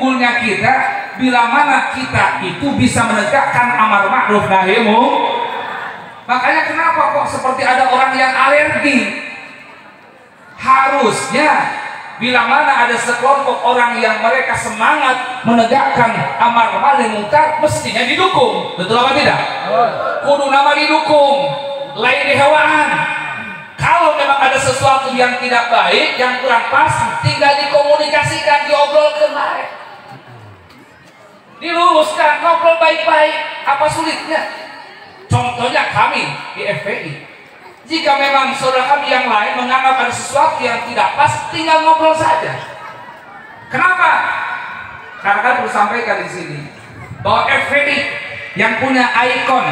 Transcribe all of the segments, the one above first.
unggulnya kita bila mana kita itu bisa menegakkan amar ma'ruf nahi munkar. Makanya kenapa kok seperti ada orang yang alergi? Harusnya bila mana ada sekelompok orang yang mereka semangat menegakkan amar ma'ruf munkar, mestinya didukung. Betul apa tidak? Kudu nama didukung, lain dihewaan. Kalau memang ada sesuatu yang tidak baik, yang kurang pas, tinggal dikomunikasikan, diobrolkan baik, diluruskan, ngobrol baik-baik. Apa sulitnya? Contohnya kami di FPI, jika memang saudara kami yang lain menganggap ada sesuatu yang tidak pas, tinggal ngobrol saja. Kenapa? Karena kan perlu sampaikan di sini bahwa FPI yang punya ikon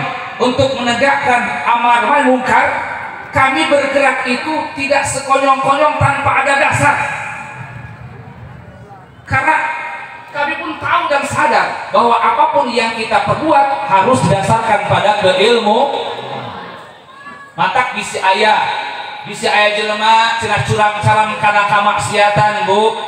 untuk menegakkan amar ma'ruf munkar, kami bergerak itu tidak sekonyong-konyong tanpa ada dasar. Karena kami pun tahu dan sadar bahwa apapun yang kita perbuat harus didasarkan pada keilmu. Matak bisi ayah jelema cenah curang caram kana kamaksiatan, Bu.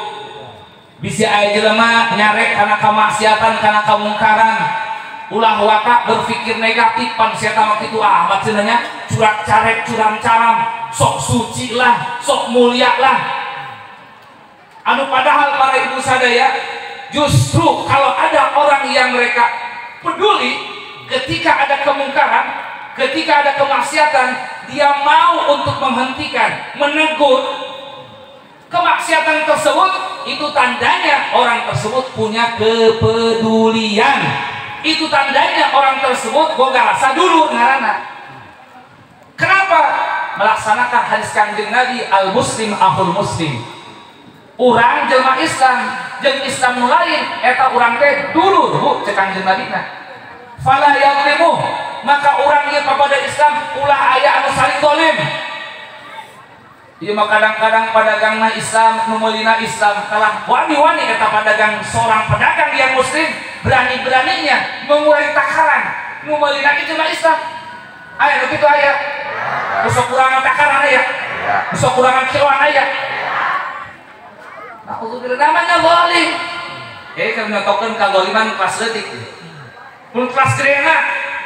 Bisi ayah jelema nyarek kana kamaksiatan, kana kamungkaran. Ulah waka berpikir negatif pan sieta mah kitu amat cenanya, curak carek curang caram, sok suci lah, sok mulia lah. Anu padahal para ibu sadaya, justru kalau ada orang yang mereka peduli ketika ada kemungkaran, ketika ada kemaksiatan, dia mau untuk menghentikan, menegur kemaksiatan tersebut, itu tandanya orang tersebut punya kepedulian. Itu tandanya orang tersebut boga rasa dulu ngaranna. Kenapa? Melaksanakan hadis Kanjeng Nabi, al muslim akhul muslim. Urang jelma Islam jeung Islam nu lain eta urang teh dulur, Bu, cek Kanjeng Nabi na. Fala yadlimu, maka urang ieu kepada Islam ulah aya anu saling zalim. Ieu mah kadang-kadang padagangna Islam nu meulina Islam kalah wani-wani eta padagang seorang pedagang yang muslim berani-beraninya mengurangi takaran nu meulina jelma Islam. Aya nu kitu aya. Sok kurangan takaran aya. Sok kurangan kiloan aya. Nah, untuk namanya zalim. Kami nyontokeun kazaliman kelas leutik. Mun kelas gedena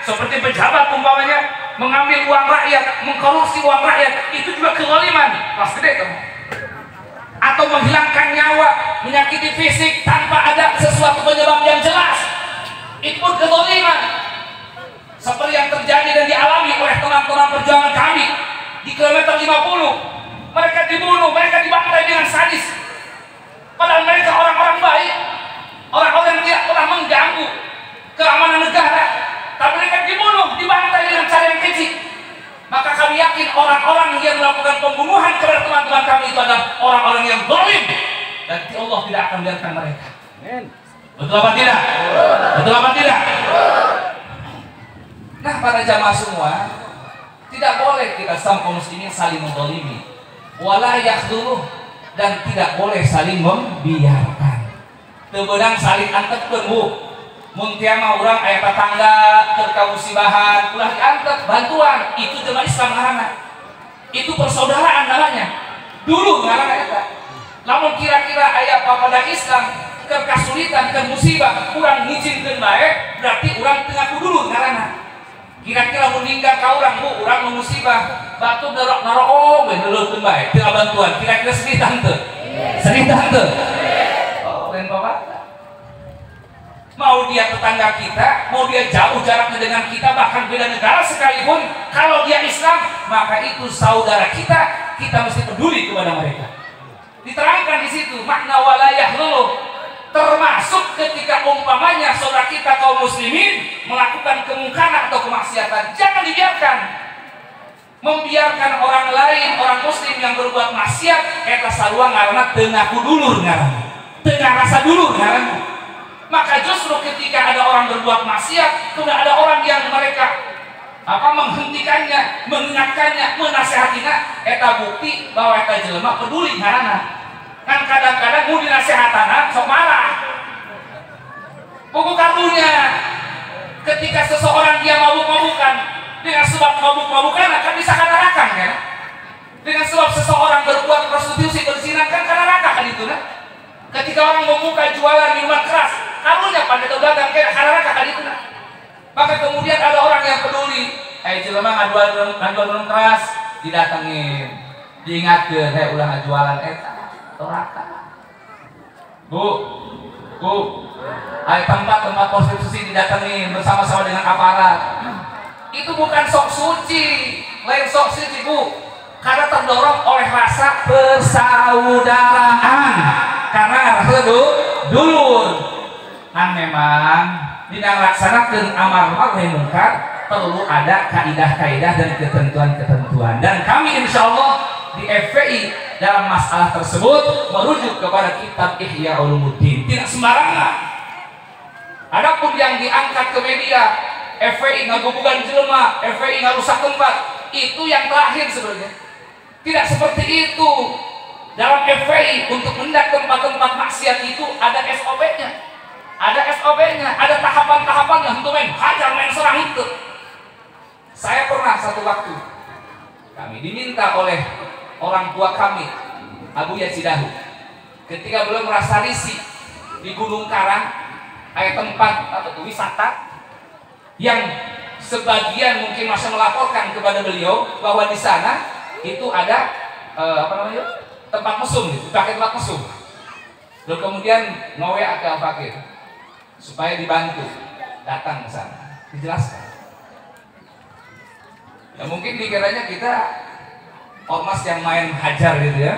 seperti pejabat umpamanya mengambil uang rakyat, mengkorupsi uang rakyat, itu juga kezaliman kelas gede kamu. Atau menghilangkan nyawa, menyakiti fisik tanpa ada sesuatu penyebab yang jelas, itu pun kezaliman. Seperti yang terjadi dan dialami oleh teman-teman perjuangan kami di kilometer 50. Mereka dibunuh, mereka dibantai dengan sadis. Padahal mereka orang-orang baik, orang-orang yang tidak pernah mengganggu keamanan negara, tapi mereka dibunuh, dibantai dengan cara yang keji. Maka kami yakin orang-orang yang melakukan pembunuhan kepada teman-teman kami itu adalah orang-orang yang zalim, dan Allah tidak akan biarkan mereka. Betul apa tidak? Betul apa tidak? Nah, para jamaah semua, tidak boleh kita sama kaum muslimin saling menzalimi, wala yakhdhuluh, dan tidak boleh saling membiarkan. Teu beunang saling antepkeun, Bu. Mun tieu mah urang aya tetangga keur kamusibahan, ulah diantep bantuan, itu jemaah Islam ngaranna. Itu persaudaraan namanya. Dulu ngaranna eta. Lamun kira-kira aya papada Islam keur kasulitan, keur musibah, urang ngijinkeun bae, berarti urang teu ngaku dulu ngaranna. Kira-kira mun ninggal ka urang, Bu, urang nu musibah, batu narok we neuleukeun bae, teu bantuan. Kira-kira sedih tante? Sedih tante? Oh, lain Bapak. Mau dia tetangga kita, mau dia jauh jaraknya dengan kita, bahkan beda negara sekalipun, kalau dia Islam, maka itu saudara kita, kita mesti peduli kepada mereka. Diterangkan di situ makna walayah luluh, termasuk ketika umpamanya saudara kita kaum muslimin melakukan kemungkaran atau kemaksiatan, jangan dibiarkan. Membiarkan orang lain, orang muslim yang berbuat maksiat, eta sarua ngaranna teu ngaku dulur ngaranna, teu ngarasa dulur ngaranna. Maka justru ketika ada orang berbuat maksiat, sudah ada orang yang mereka menghentikannya, mengingatkannya, menasehatinya, eta bukti bahwa eta jelema peduli ngaranna. Kan kadang-kadang mau dinasehatana sok marah. Buku kartunya ketika seseorang dia mabuk-mabukan, dengan sebab mabuk-mabukan akan bisa kanarakan kan? Dengan sebab seseorang berbuat prostitusi, berzina kan kanarakan kan itu kan? Ketika orang membuka jualan minuman keras pada tahu dagang kena karena kakak itu. Maka kemudian ada orang yang peduli, jelema ngajual keras didatengin, diingatkeun ulah ngajualan eta toraka. Bu, ada tempat prostitusi didatengin bersama-sama dengan aparat. Itu bukan sok suci, lain sok suci Bu, karena terdorong oleh rasa persaudaraan, karena rasa dulur. Kan memang dina laksanakeun amar ma'ruf nahi munkar perlu ada kaidah-kaidah dan ketentuan-ketentuan, dan kami insya Allah di FPI dalam masalah tersebut merujuk kepada kitab Ihya Ulumuddin, tidak sembarangan. Adapun yang diangkat ke media, FPI ngagubugan jelema, FPI ngarusak tempat, itu yang terakhir sebenarnya. Tidak seperti itu. Dalam FPI untuk mendak tempat-tempat maksiat itu ada SOP-nya. Ada SOP-nya, ada tahapan-tahapannya untuk hajar main serang itu. Saya pernah satu waktu kami diminta oleh orang tua kami, Abu Yazidahu, ketika belum merasa risih di Gunung Karang, ada tempat atau wisata yang sebagian mungkin masih melaporkan kepada beliau bahwa di sana itu ada tempat mesum, pakai tempat mesum. Lalu kemudian ngowe agak fakir supaya dibantu datang ke sana, dijelaskan. Ya mungkin dikiranya kita ormas yang main hajar gitu ya.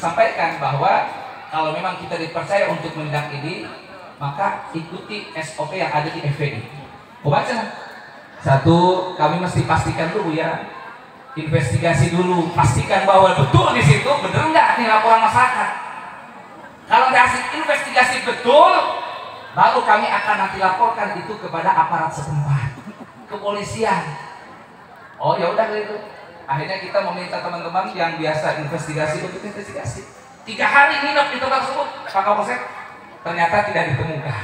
Sampaikan bahwa kalau memang kita dipercaya untuk menindak ini, maka ikuti SOP yang ada di FPI. Baca. Satu, kami mesti pastikan dulu ya, investigasi dulu, pastikan bahwa betul di situ benar nggak nih laporan masyarakat. Kalau hasil investigasi betul, baru kami akan nanti laporkan itu kepada aparat setempat, kepolisian. Oh ya udah gitu. Akhirnya kita meminta teman-teman yang biasa investigasi untuk investigasi. 3 hari nginep di tempat tersebut, Pak Kapolsek, ternyata tidak ditemukan.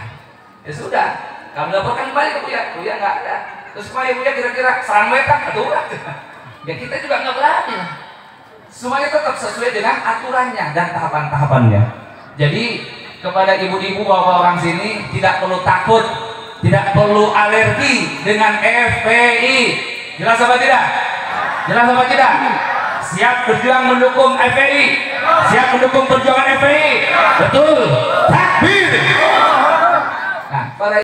Ya sudah, kami laporkan kembali ke Buya nggak ada. Terus Buya kira-kira serang wetan atau enggak? Ya kita juga nggak berani. Semuanya tetap sesuai dengan aturannya dan tahapan-tahapannya. Jadi kepada ibu-ibu bapak orang sini tidak perlu takut, tidak perlu alergi dengan FPI. Jelas apa tidak? Jelas apa tidak? Siap berjuang mendukung FPI, siap mendukung perjuangan FPI. Betul. Takbir.